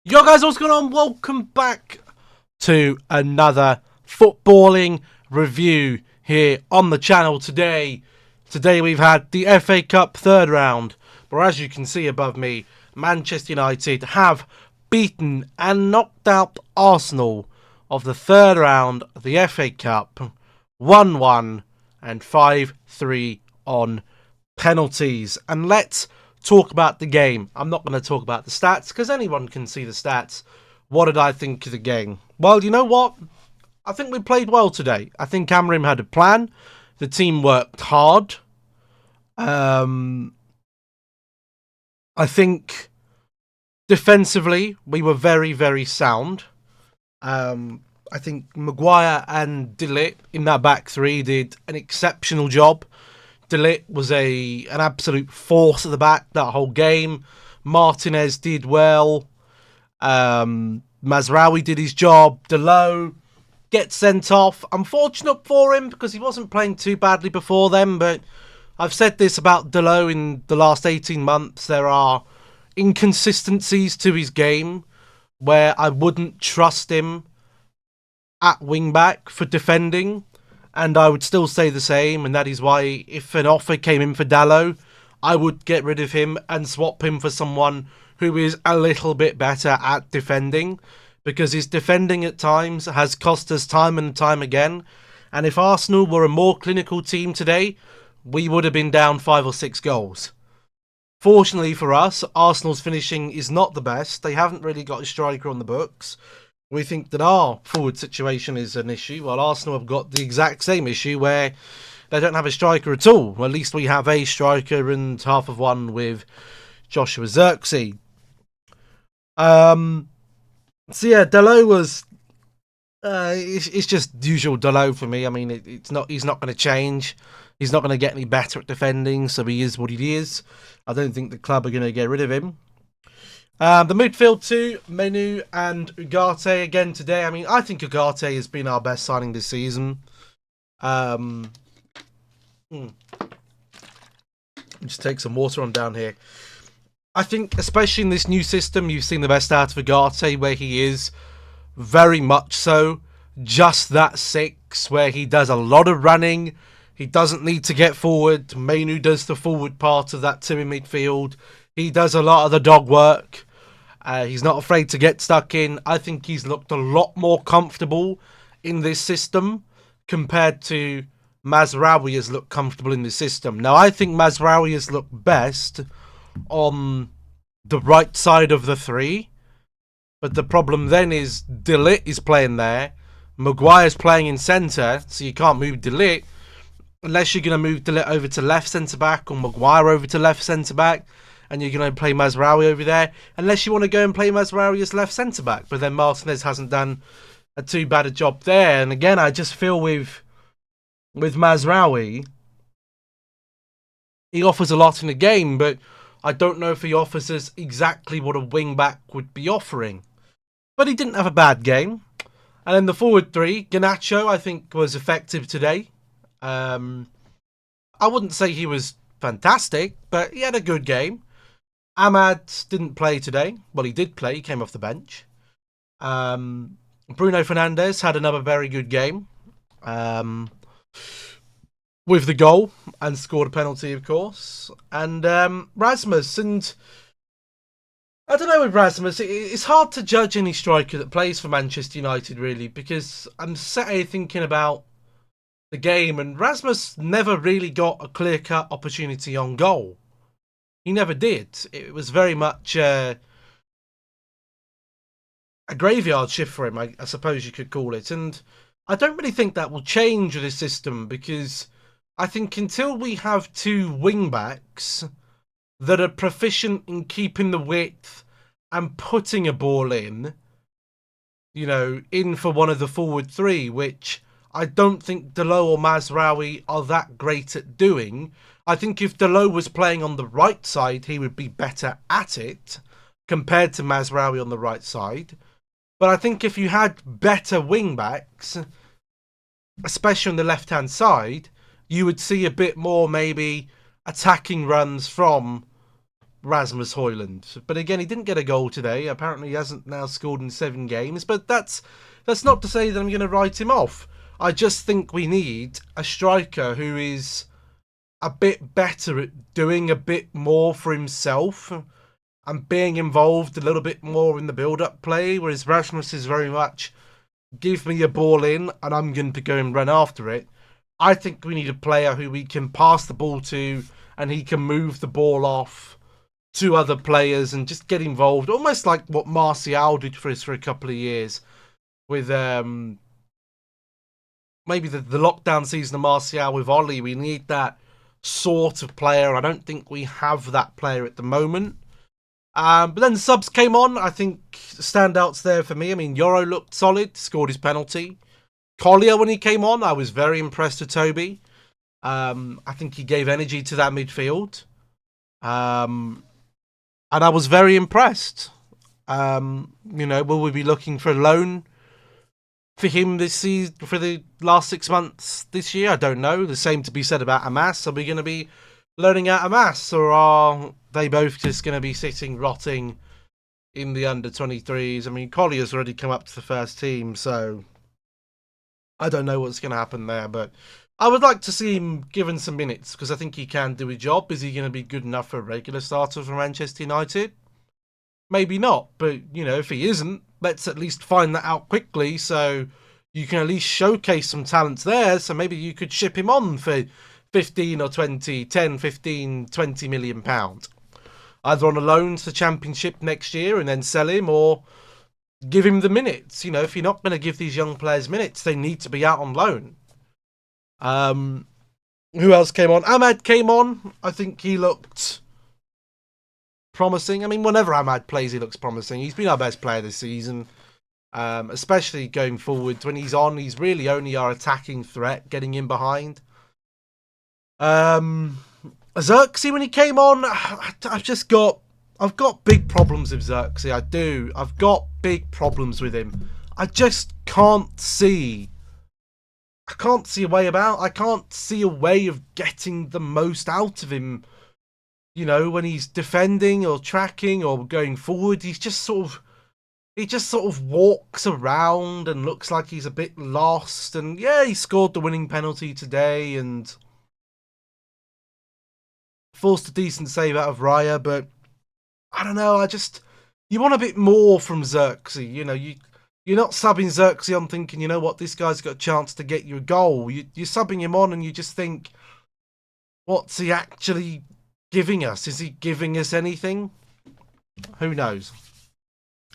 Yo guys, what's going on? Welcome back to another footballing review here on the channel today. Today we've had the FA Cup third round, but as you can see above me, Manchester United have beaten and knocked out Arsenal of the third round of the FA Cup 1-1 and 5-3 on penalties. And let's talk about the game. I'm not going to talk about the stats because anyone can see the stats. What did I think of the game? Well, you know what? I think we played well today. I think Amorim had a plan. The team worked hard. I think defensively we were very, very sound. I think Maguire and De Ligt in that back three did an exceptional job. De Ligt was an absolute force at the back that whole game. Martinez did well. Mazraoui did his job. Dalot gets sent off. Unfortunate for him because he wasn't playing too badly before then. But I've said this about Dalot in the last 18 months. There are inconsistencies to his game where I wouldn't trust him at wing back for defending. And I would still say the same, and that is why if an offer came in for Dalot, I would get rid of him and swap him for someone who is a little bit better at defending, because his defending at times has cost us time and time again. And if Arsenal were a more clinical team today, we would have been down 5 or 6 goals. Fortunately for us, Arsenal's finishing is not the best. They haven't really got a striker on the books. We think that our forward situation is an issue, while Arsenal have got the exact same issue where they don't have a striker at all. Well, at least we have a striker and half of one with Joshua Zirkzee. So yeah, Dalot was... it's just usual Dalot for me. I mean, he's not going to change. He's not going to get any better at defending, so he is what he is. I don't think the club are going to get rid of him. The midfield too, Menu and Ugarte again today. I mean, I think Ugarte has been our best signing this season. Just take some water on down here. I think, especially in this new system, you've seen the best out of Ugarte, where he is very much so just that 6, where he does a lot of running. He doesn't need to get forward. Menu does the forward part of that 2 in midfield. He does a lot of the dog work. He's not afraid to get stuck in. I think he's looked a lot more comfortable in this system compared to Mazraoui has looked comfortable in this system. Now, I think Mazraoui has looked best on the right side of the 3. But the problem then is De Ligt is playing there. Maguire's playing in centre, so you can't move De Ligt unless you're going to move De Ligt over to left centre-back or Maguire over to left centre-back. And you're going to play Mazraoui over there, unless you want to go and play Mazraoui as left centre-back. But then Martinez hasn't done a too bad a job there. And again, I just feel with Mazraoui, he offers a lot in the game, but I don't know if he offers us exactly what a wing-back would be offering. But he didn't have a bad game. And then the forward 3, Garnacho, I think, was effective today. I wouldn't say he was fantastic, but he had a good game. Ahmad didn't play today. Well, he did play. He came off the bench. Bruno Fernandes had another very good game. With the goal and scored a penalty, of course. And Rasmus. And I don't know with Rasmus. It's hard to judge any striker that plays for Manchester United, really, because I'm sat here thinking about the game. And Rasmus never really got a clear-cut opportunity on goal. He never did. It was very much a graveyard shift for him, I suppose you could call it. And I don't really think that will change with this system, because I think until we have 2 wing-backs that are proficient in keeping the width and putting a ball in, in for one of the forward 3, which I don't think Dalot or Mazraoui are that great at doing. I think if Dalot was playing on the right side, he would be better at it compared to Mazraoui on the right side. But I think if you had better wing-backs, especially on the left-hand side, you would see a bit more maybe attacking runs from Rasmus Højlund. But again, he didn't get a goal today. Apparently he hasn't now scored in 7 games. But that's not to say that I'm going to write him off. I just think we need a striker who is a bit better at doing a bit more for himself and being involved a little bit more in the build-up play, whereas Rasmus is very much, give me a ball in and I'm going to go and run after it. I think we need a player who we can pass the ball to and he can move the ball off to other players and just get involved, almost like what Martial did for us for a couple of years with maybe the lockdown season of Martial with Ollie. We need that sort of player. I don't think we have that player at the moment. But then the subs came on. I think standouts there for me. I mean, Yoro looked solid, scored his penalty. Collier, when he came on, I was very impressed with Toby. I think he gave energy to that midfield. And I was very impressed. Will we be looking for a loan for him this season, for the last 6 months this year? I don't know. The same to be said about Amas. Are we going to be learning out Amas, or are they both just going to be sitting rotting in the under-23s? I mean, Collier's already come up to the first team, so I don't know what's going to happen there, but I would like to see him given some minutes because I think he can do a job. Is he going to be good enough for a regular starter for Manchester United? Maybe not, but, if he isn't, let's at least find that out quickly so you can at least showcase some talents there, so maybe you could ship him on for 15 or 20, 10, 15, 20 million pounds. Either on a loan to the Championship next year and then sell him, or give him the minutes. If you're not going to give these young players minutes, they need to be out on loan. Who else came on? Ahmad came on. I think he looked promising. I mean, whenever Ahmad plays, he looks promising. He's been our best player this season, especially going forward. When he's on, he's really only our attacking threat, getting in behind. Xerxes, when he came on, I've got big problems with Xerxes. I do. I've got big problems with him. I just can't see a way about. I can't see a way of getting the most out of him. When he's defending or tracking or going forward, he just sort of walks around and looks like he's a bit lost. And yeah, he scored the winning penalty today and forced a decent save out of Raya, but I don't know. You want a bit more from Xerxes. You're not subbing Xerxes on thinking, this guy's got a chance to get you a goal. You're subbing him on and you just think, what's he actually giving us? Is he giving us anything? Who knows?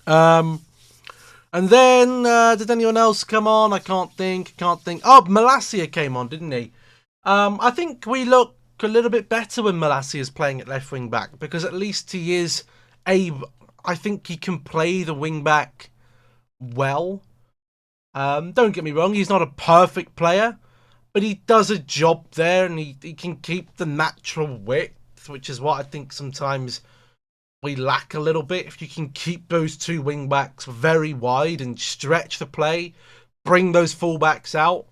And then, did anyone else come on? I can't think. Oh, Malacia came on, didn't he? I think we look a little bit better when Malacia is playing at left wing back, because at least he is I think he can play the wing back well. Don't get me wrong, he's not a perfect player, but he does a job there, and he can keep the natural width, which is what I think sometimes we lack a little bit. If you can keep those two wing backs very wide and stretch the play, bring those full backs out,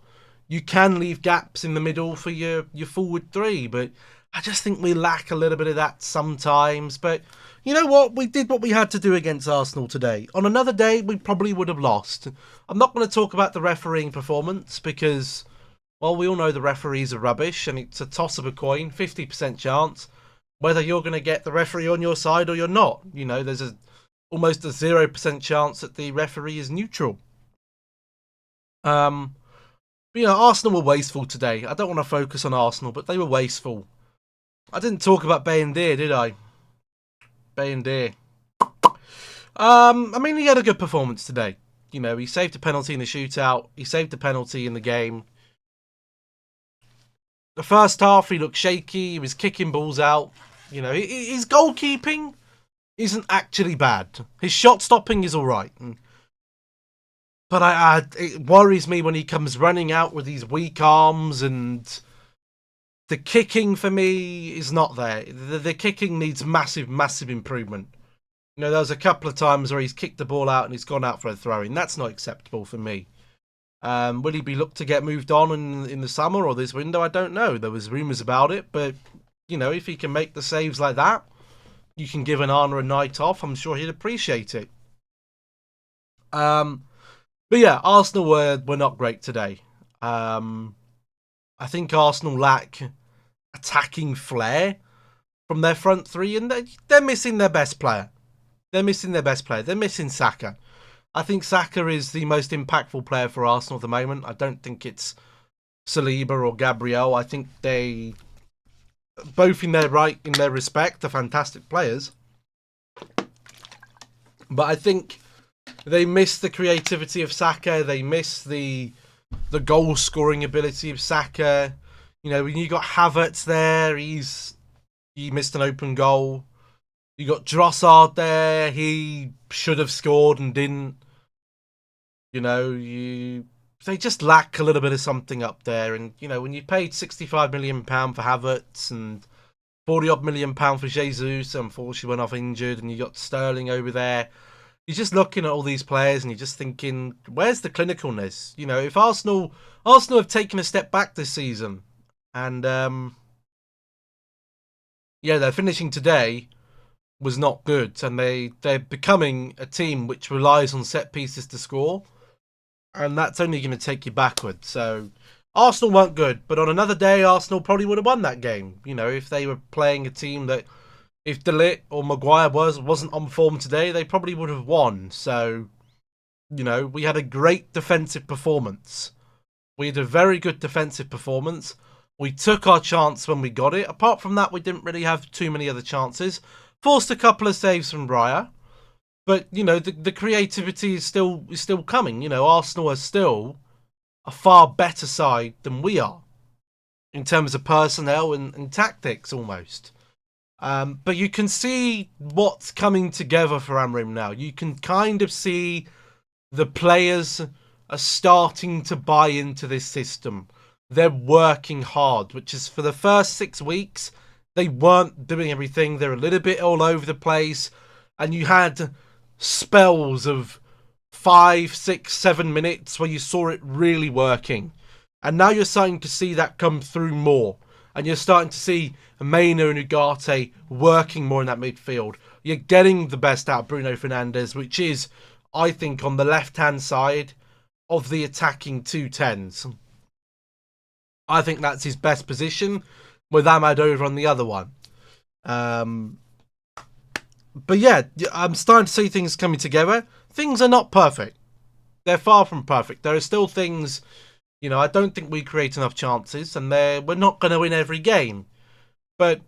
you can leave gaps in the middle for your forward three. But I just think we lack a little bit of that sometimes. But you know what? We did what we had to do against Arsenal today. On another day, we probably would have lost. I'm not going to talk about the refereeing performance because, well, we all know the referees are rubbish and it's a toss of a coin, 50% chance whether you're going to get the referee on your side or you're not. There's almost a 0% chance that the referee is neutral. Arsenal were wasteful today. I don't want to focus on Arsenal, but they were wasteful. I didn't talk about Bayendir, did I? Bayendir. He had a good performance today. He saved a penalty in the shootout. He saved a penalty in the game. The first half, he looked shaky. He was kicking balls out. His goalkeeping isn't actually bad. His shot stopping is all right. But it worries me when he comes running out with these weak arms, and the kicking for me is not there. The kicking needs massive, massive improvement. There was a couple of times where he's kicked the ball out and he's gone out for a throw-in. That's not acceptable for me. Will he be looked to get moved on in the summer or this window? I don't know. There was rumours about it, but if he can make the saves like that, you can give Onana a night off, I'm sure he'd appreciate it. But yeah, Arsenal were not great today. I think Arsenal lack attacking flair from their front three, and they're missing their best player. They're missing Saka. I think Saka is the most impactful player for Arsenal at the moment. I don't think it's Saliba or Gabriel. I think they, both in their respect, are fantastic players. But I think they miss the creativity of Saka. They miss the goal scoring ability of Saka. You know, when you got Havertz there, he missed an open goal. You got Drossard there, he should have scored and didn't. You know, they just lack a little bit of something up there. And, you know, when you paid £65 million for Havertz and £40 million for Jesus, unfortunately went off injured, and you got Sterling over there, you're just looking at all these players and you're just thinking, where's the clinicalness? You know, if Arsenal have taken a step back this season, and yeah, they're finishing today was not good, and they're becoming a team which relies on set pieces to score, and that's only going to take you backwards. So Arsenal weren't good, but on another day, Arsenal probably would have won that game. You know, if they were playing a team that, if De Ligt or Maguire wasn't on form today, they probably would have won. So, you know, we had a great defensive performance. We had a very good defensive performance. We took our chance when we got it. Apart from that, we didn't really have too many other chances. Forced a couple of saves from Raya. But, you know, the creativity is still coming. You know, Arsenal are still a far better side than we are in terms of personnel and tactics almost. But you can see what's coming together for Amorim now. You can kind of see the players are starting to buy into this system. They're working hard, which is for the first 6 weeks, they weren't doing everything. They're a little bit all over the place. And you had spells of 5, 6, 7 minutes where you saw it really working. And now you're starting to see that come through more. And you're starting to see Maino and Ugarte working more in that midfield. You're getting the best out of Bruno Fernandes, which is, I think, on the left-hand side of the attacking 210s. I think that's his best position, with Ahmad over on the other one. But yeah, I'm starting to see things coming together. Things are not perfect. They're far from perfect. There are still things, you know, I don't think we create enough chances, and we're not going to win every game. But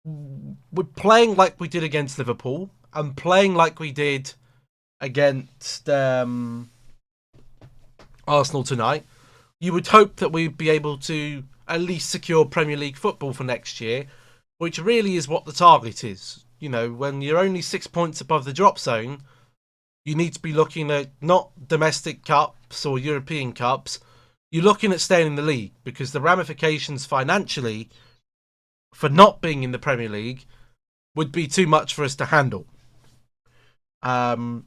we're playing like we did against Liverpool, and playing like we did against Arsenal tonight. You would hope that we'd be able to at least secure Premier League football for next year, which really is what the target is. You know, when you're only 6 points above the drop zone, you need to be looking at not domestic cups or European cups. You're looking at staying in the league, because the ramifications financially for not being in the Premier League would be too much for us to handle. But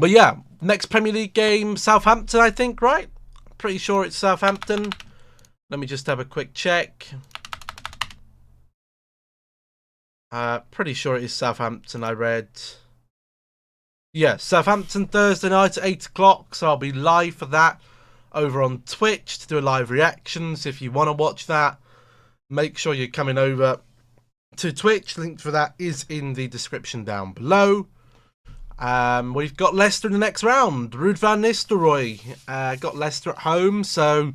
yeah, next Premier League game, Southampton, I think, right? Pretty sure it's Southampton. Let me just have a quick check. Pretty sure it is Southampton, I read. Yeah, Southampton Thursday night at 8 o'clock. So I'll be live for that over on Twitch to do a live reaction. So if you want to watch that, make sure you're coming over to Twitch. Link for that is in the description down below. We've got Leicester in the next round. Ruud van Nistelrooy got Leicester at home, so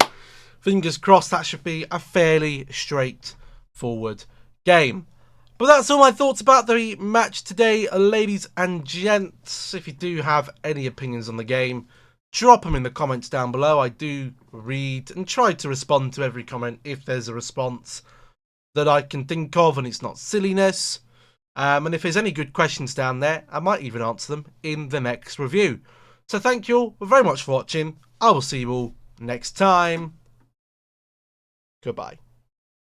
fingers crossed that should be a fairly straightforward game. But that's all my thoughts about the match today, ladies and gents. If you do have any opinions on the game, drop them in the comments down below. I do read and try to respond to every comment if there's a response that I can think of and it's not silliness. And if there's any good questions down there, I might even answer them in the next review. So thank you all very much for watching. I will see you all next time. Goodbye.